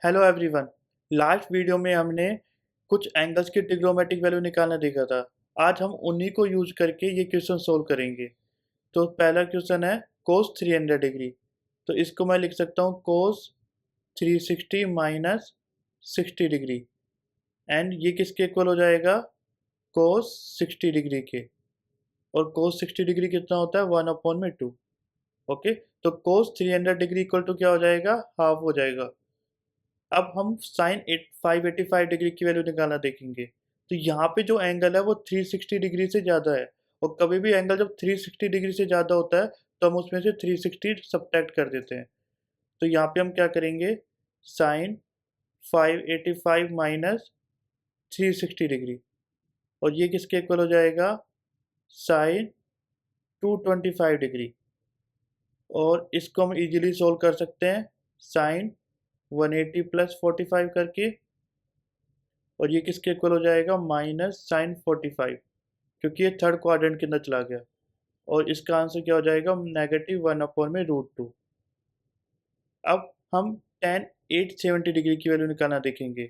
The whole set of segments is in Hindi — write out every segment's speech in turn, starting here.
Hello everyone. लास्ट वीडियो में हमने कुछ एंगल्स की ट्रिग्नोमेट्रिक वैल्यू निकालना देखा था। आज हम उन्हीं को यूज करके ये क्वेश्चन सोल्व करेंगे। तो पहला क्वेश्चन है कोस 300 डिग्री। तो इसको मैं लिख सकता हूँ कोस 360 माइनस 60 डिग्री एंड ये किसके इक्वल हो जाएगा, कोस 60 डिग्री के। और कोस 60 डिग्री कितना होता है, 1/2। ओके, तो कोस 300 डिग्री इक्वल टू क्या हो जाएगा, हाफ हो जाएगा। अब हम साइन 585 डिग्री की वैल्यू निकालना देखेंगे। तो यहाँ पे जो एंगल है वो 360 डिग्री से ज़्यादा है, और कभी भी एंगल जब 360 डिग्री से ज़्यादा होता है तो हम उसमें से 360 सब्ट्रैक्ट कर देते हैं। तो यहाँ पे हम क्या करेंगे, साइन 585 माइनस 360 डिग्री, और ये किसके इक्वल हो जाएगा, साइन 225 डिग्री। और इसको हम इजीली सोल्व कर सकते हैं साइन 180 प्लस 45 करके, और ये किसके इक्वल हो जाएगा, माइनस साइन 45, क्योंकि ये थर्ड क्वाड्रेंट के अंदर चला गया। और इसका आंसर क्या हो जाएगा, -1/√2। अब हम tan 870 डिग्री की वैल्यू निकालना देखेंगे।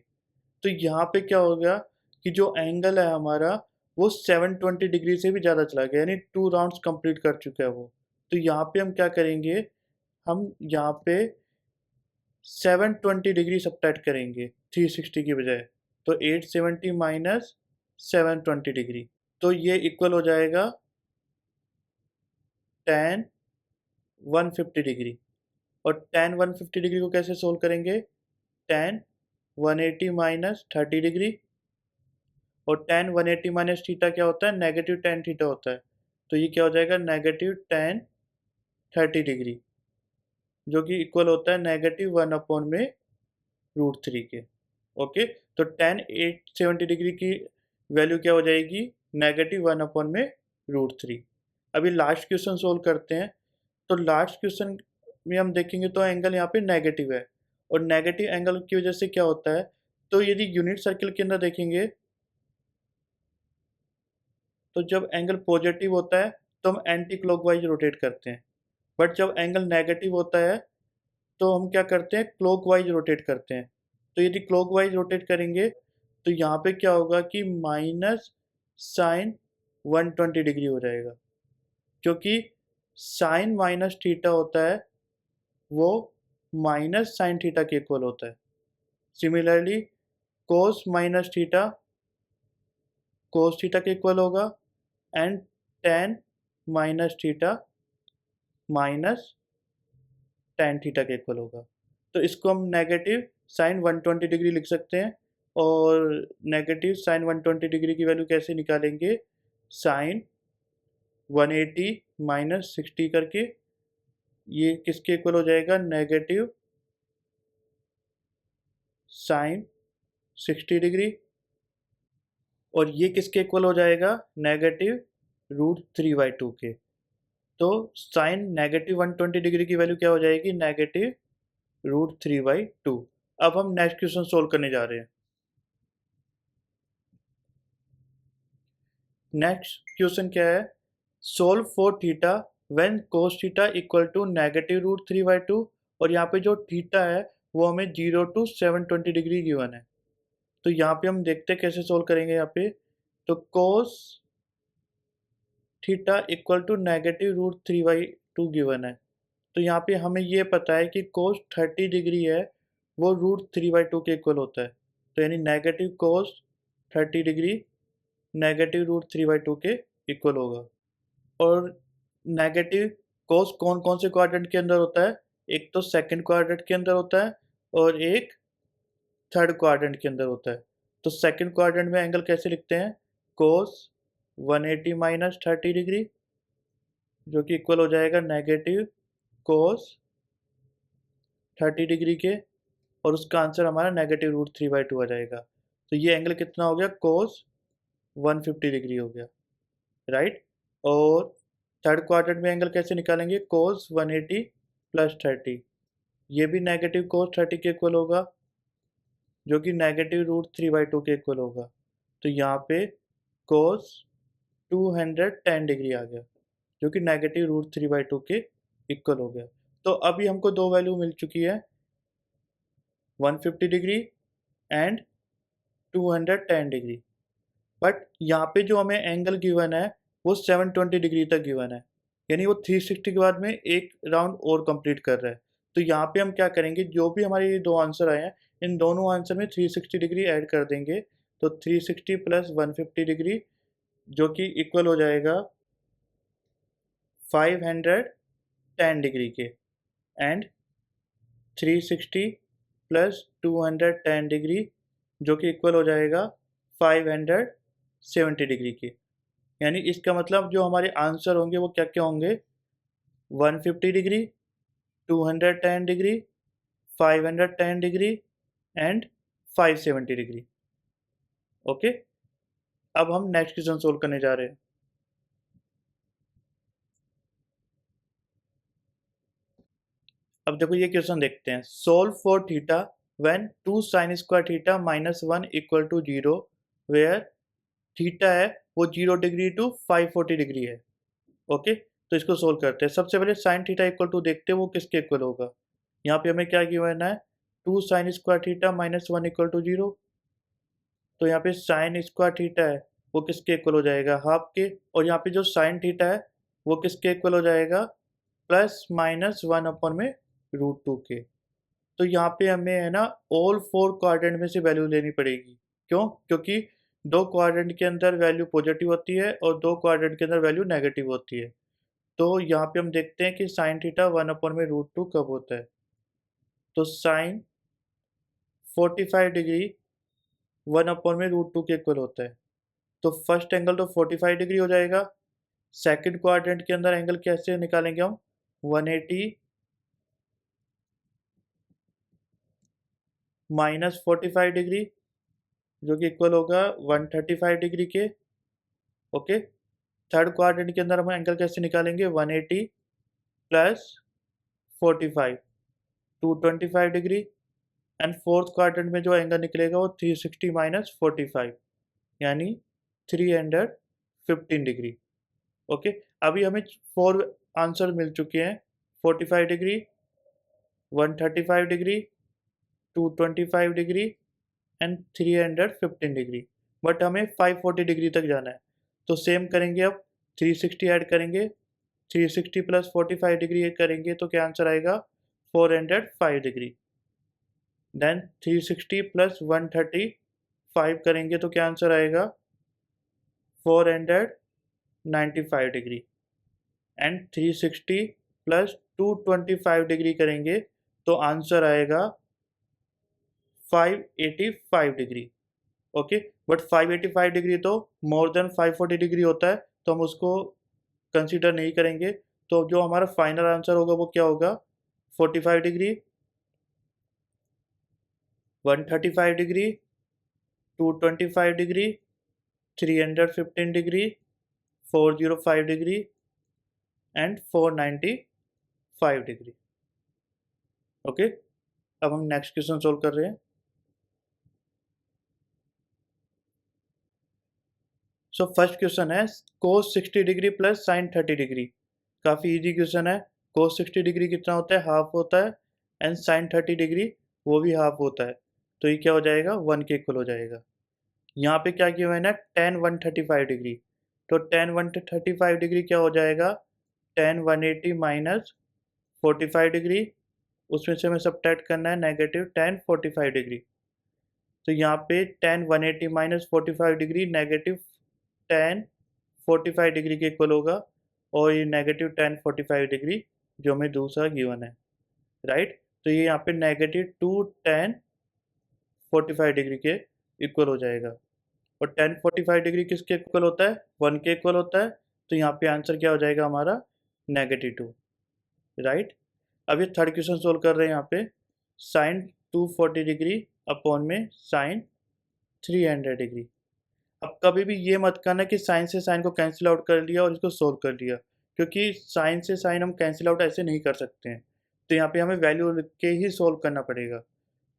तो यहाँ पे क्या हो गया कि जो एंगल है हमारा वो 720 डिग्री से भी ज़्यादा चला गया, यानी 2 राउंड्स कंप्लीट कर चुका है वो। तो यहाँ पे हम क्या करेंगे, हम यहाँ पे 720 डिग्री सब्ट्रैक्ट करेंगे 360 की बजाय। तो 870 माइनस 720 डिग्री, तो ये इक्वल हो जाएगा tan 150 डिग्री। और tan 150 डिग्री को कैसे सोल्व करेंगे, tan 180 माइनस 30 डिग्री। और tan 180 माइनस थीटा क्या होता है, नेगेटिव tan थीटा होता है। तो ये क्या हो जाएगा, नेगेटिव tan 30 डिग्री, जो कि इक्वल होता है -1/√3 के। ओके, तो tan 870 डिग्री की वैल्यू क्या हो जाएगी, -1/√3। अभी लास्ट क्वेश्चन सोल्व करते हैं। तो लास्ट क्वेश्चन में हम देखेंगे तो एंगल यहाँ पे नेगेटिव है, और नेगेटिव एंगल की वजह से क्या होता है, तो यदि यूनिट सर्किल के अंदर देखेंगे तो जब एंगल पॉजिटिव होता है तो हम एंटी क्लॉकवाइज रोटेट करते हैं, बट जब एंगल नेगेटिव होता है तो हम क्या करते हैं, क्लॉकवाइज रोटेट करते हैं। तो यदि क्लॉकवाइज रोटेट करेंगे तो यहाँ पे क्या होगा कि माइनस साइन 120 डिग्री हो जाएगा, क्योंकि साइन माइनस थीटा होता है वो माइनस साइन थीटा के इक्वल होता है। सिमिलरली कोस माइनस थीटा कोस थीटा के इक्वल होगा, and ten minus theta minus tan theta के इक्वल होगा। तो इसको हम नेगेटिव साइन 120 डिग्री लिख सकते हैं। और नेगेटिव साइन 120 डिग्री की वैल्यू कैसे निकालेंगे, साइन 180 माइनस 60 करके, ये किसके इक्वल हो जाएगा, नेगेटिव साइन 60 डिग्री। और ये किसके इक्वल हो जाएगा, -√3/2 के। तो साइन -120 डिग्री की वैल्यू क्या हो जाएगी, -√3/2। अब हम नेक्स्ट क्वेश्चन सोल्व करने जा रहे हैं। नेक्स्ट क्वेश्चन क्या है, solve for theta when cos theta equal to -√3/2। और यहाँ पे जो थीटा है वो हमें 0 to 720 डिग्री गिवन है। तो यहाँ पे हम देखते हैं कैसे सोल्व करेंगे। यहाँ पे तो cos theta equal to -√3/2 given है। तो यहाँ पे हमें ये पता है कि कोस 30 डिग्री है वो √3/2 के इक्वल होता है। तो यानी नेगेटिव कोस 30 डिग्री -√3/2 के इक्वल होगा। और नेगेटिव कोस कौन कौन से क्वाड्रेंट के अंदर होता है, एक तो सेकंड क्वाड्रेंट के अंदर होता है और एक थर्ड क्वाड्रेंट के अंदर होता है। तो सेकंड क्वाड्रेंट में एंगल कैसे लिखते हैं, कोस 180 माइनस 30 डिग्री, जो कि इक्वल हो जाएगा नेगेटिव कोस 30 डिग्री के, और उसका आंसर हमारा -√3/2 आ जाएगा। तो ये एंगल कितना हो गया, कोस 150 डिग्री हो गया, राइट। और थर्ड क्वाड्रेंट में एंगल कैसे निकालेंगे, कोस 180 प्लस 30, ये भी नेगेटिव कोस 30 के इक्वल होगा, जो कि -√3/2 के इक्वल होगा। तो यहाँ पे कोस 210 डिग्री आ गया, जो कि -√3/2 के इक्वल हो गया। तो अभी हमको दो वैल्यू मिल चुकी है, 150 डिग्री एंड 210 डिग्री। बट यहाँ पे जो हमें एंगल गिवन है वो 720 डिग्री तक गिवन है, यानी वो 360 के बाद में एक राउंड और कंप्लीट कर रहा है। तो यहाँ पे हम क्या करेंगे, जो भी हमारे ये दो आंसर आए हैं इन दोनों आंसर में 360 डिग्री ऐड कर देंगे। तो 360 प्लस 150 डिग्री जो कि इक्वल हो जाएगा 510 डिग्री के, एंड 360 प्लस 210 डिग्री जो कि इक्वल हो जाएगा 570 डिग्री के। यानी इसका मतलब जो हमारे आंसर होंगे वो क्या क्या होंगे, 150 degree, 210 degree, 510 degree and 570 degree. Okay, अब हम नेक्स्ट क्वेश्चन सोल्व करने जा रहे हैं। अब देखो ये क्वेश्चन देखते हैं। Solve for theta when 2 sin square theta minus 1 equal to 0 where theta है वो 0 डिग्री टू 540 डिग्री है। ओके, तो इसको सोल्व करते हैं। सबसे पहले साइन थीटा इक्वल टू देखते हैं वो किसके इक्वल होगा। यहाँ पे हमें क्या गिवन है, 2 sin square theta minus 1 equal to 0। तो यहाँ पे साइन स्क्वायर थीटा है वो किसके इक्वल हो जाएगा, हाफ के। और यहाँ पे जो साइन थीटा है वो किसके इक्वल हो जाएगा, प्लस माइनस 1 अपन में √2 के। तो यहाँ पे हमें है ना ऑल 4 क्वाड्रेंट में से वैल्यू लेनी पड़ेगी। क्यों, क्योंकि 2 क्वाड्रेंट के अंदर वैल्यू पॉजिटिव होती है और 2 क्वाड्रेंट के अंदर वैल्यू नेगेटिव होती है। तो यहाँ पे हम देखते हैं कि साइन थीटा 1 में √2 कब होता है। तो साइन 45 डिग्री 1 में √2 के इक्वल होता है। तो फर्स्ट एंगल तो 45 डिग्री हो जाएगा। सेकंड क्वाड्रेंट के अंदर एंगल कैसे निकालेंगे हम, 180 माइनस 45 डिग्री जो कि इक्वल होगा 135 डिग्री के। ओके, थर्ड क्वाड्रेंट के अंदर हम एंगल कैसे निकालेंगे, 180 plus 45 225 degree. And fourth quadrant में जो एंगल निकलेगा वो 360 माइनस 45 यानी 315 डिग्री। ओके, अभी हमें 4 आंसर मिल चुके हैं, 45 degree, 135 degree, 225 degree and 315 degree. But हमें 540 डिग्री तक जाना है। तो सेम करेंगे, अब 360 ऐड करेंगे, 360 प्लस 45 डिग्री करेंगे तो क्या आंसर आएगा, 405 डिग्री। देन 360 प्लस 135 करेंगे तो क्या आंसर आएगा, 495 डिग्री। एंड 360 प्लस 225 डिग्री करेंगे तो आंसर आएगा 585 डिग्री। ओके, बट 585 डिग्री तो मोर देन 540 डिग्री होता है तो हम उसको कंसीडर नहीं करेंगे। तो जो हमारा फाइनल आंसर होगा वो क्या होगा, 45 degree, 135 degree, 225 degree, 315 degree, 405 degree and 495 degree. Okay, अब हम नेक्स्ट क्वेश्चन सोल्व कर रहे हैं। सो फर्स्ट क्वेश्चन है cos 60 degree plus sin 30 degree. काफ़ी इजी क्वेश्चन है। cos 60 डिग्री कितना होता है, हाफ होता है, एंड sin 30 डिग्री वो भी हाफ होता है। तो ये क्या हो जाएगा, 1 के इक्वल हो जाएगा। यहाँ पे क्या किया मैंने, tan 135 डिग्री। तो tan 135 डिग्री क्या हो जाएगा, tan 180 माइनस 45 डिग्री, उसमें से हमें सब्ट्रैक्ट करना है नेगेटिव tan 45 डिग्री। तो यहाँ पे tan 180 minus 45 degree negative tan 45 degree के इक्वल होगा, और ये नेगेटिव tan 45 डिग्री जो हमें दूसरा गिवन है, राइट। तो ये यहाँ पे नेगेटिव 2 tan 45 डिग्री के इक्वल हो जाएगा। और tan 45 डिग्री किसके इक्वल होता है, 1 के इक्वल होता है। तो यहाँ पे आंसर क्या हो जाएगा हमारा, -2, राइट। अब ये थर्ड क्वेश्चन सोल्व कर रहे हैं। यहाँ पे साइन 240 डिग्री अपॉन में साइन 300 डिग्री। अब कभी भी ये मत करना कि साइन से साइन को कैंसिल आउट कर लिया और इसको सोल्व कर लिया, क्योंकि साइन से साइन हम कैंसिल आउट ऐसे नहीं कर सकते हैं। तो यहाँ पे हमें वैल्यू लिख के ही सोल्व करना पड़ेगा।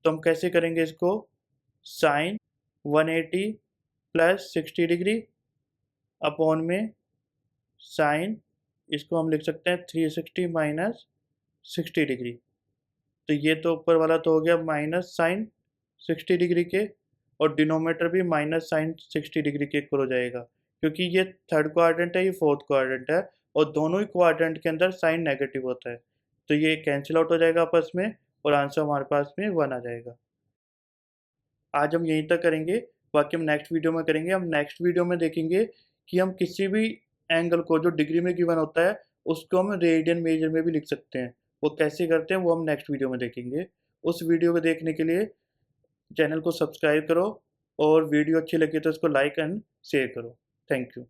तो हम कैसे करेंगे इसको, साइन 180 प्लस 60 डिग्री अपॉन में साइन, इसको हम लिख सकते हैं 360 माइनस 60 डिग्री। तो ये तो ऊपर वाला तो हो गया माइनस साइन 60 डिग्री के, और डिनोमीटर भी माइनस साइन 60 डिग्री के इक्वल हो जाएगा, क्योंकि ये थर्ड क्वाड्रेंट है, ये फोर्थ क्वाड्रेंट है, और दोनों ही क्वाड्रेंट के अंदर साइन नेगेटिव होता है, तो ये कैंसिल आउट हो जाएगा आपस में, और आंसर हमारे पास में 1 आ जाएगा। आज हम यहीं तक करेंगे, बाकी हम नेक्स्ट वीडियो में करेंगे। हम नेक्स्ट वीडियो में देखेंगे कि हम किसी भी एंगल को जो डिग्री में गिवन होता है, उसको हम रेडियन मेजर में भी लिख सकते हैं। वो कैसे करते हैं वो हम नेक्स्ट वीडियो में देखेंगे। उस वीडियो को देखने के लिए चैनल को सब्सक्राइब करो, और वीडियो अच्छी लगी तो इसको लाइक एंड शेयर करो। Thank you.